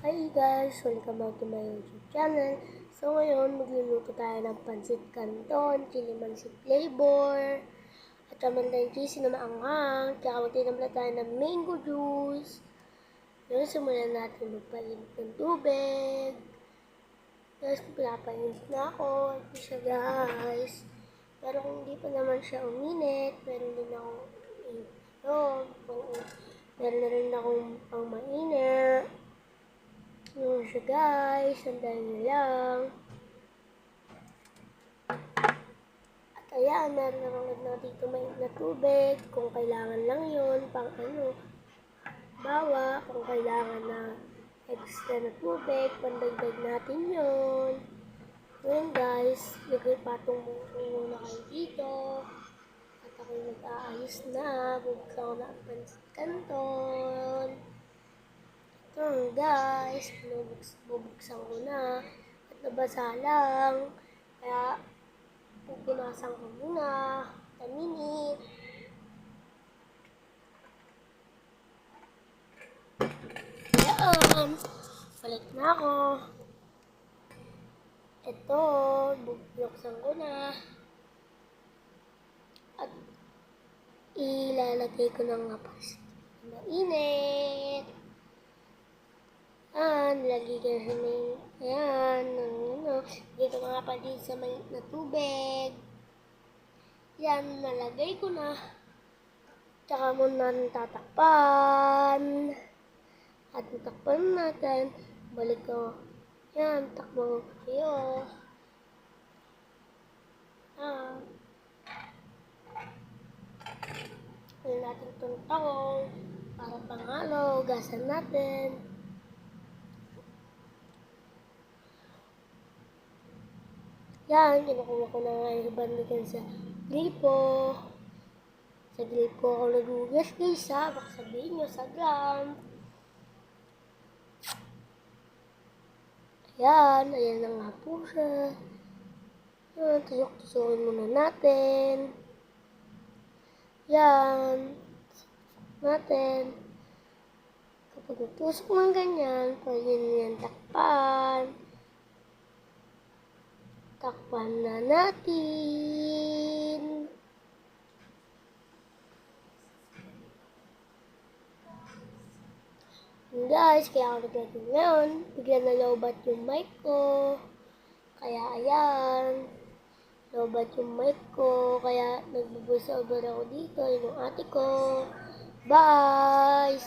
Hi guys! Welcome back to my YouTube channel. So ngayon, magluluto tayo ng pancit canton, chili mansi flavor, at naman tayong cheesy na maanghang, tsaka magtinamla tayo ng mango juice. Ngayon, simulan natin magpainit ng tubig. Guys, pinapainit na ako. Ito siya guys. Pero kung hindi pa naman siya uminit, meron din akong meron na rin akong pang mainit. Yun siya guys, sandahan nyo lang. At ayan, meron na lang dito mainit na tubig. Kung kailangan lang yun, pang bawa, kung kailangan na extra na tubig, pandagdag natin yun. Ngayon guys, patong muna kayo dito. At ako'y nag-aayos na, bubuksan ko na ang pancit canton. Guys, bubuksan ko na at nabasa lang, kaya pupunasan ko muna, taminit. Ayan, balik na ako. Ito, bubuksan ko na at ilalagay ko na nga pa mainit. Nilagay ko na ayan, dito nga pa din sa mainit na tubig. Yan, nalagay ko na. Tsaka muna natin tatakpan. At tatakpan natin. Balik ko. Yan, takpan ko kayo. Ayan natin itong takong para pangalo. Gasan natin. Yan, kinukuha ko na nga yung bandigan sa gripo. Sa gripo ako nagugas guys ha. Baka sabihin nyo, sagam. Ayan na nga po siya. Tusok-tusokin muna natin. Yan. Natin. Kapag natusok ng ganyan, pwede nyo yan takpan. Takpan na natin. Guys, kaya ako nag-edit ngayon. Bigla na lowbat yung mic ko. Kaya ayan. Lowbat yung mic ko. Kaya nag-voice over ako dito. Yung ate ko. Bye!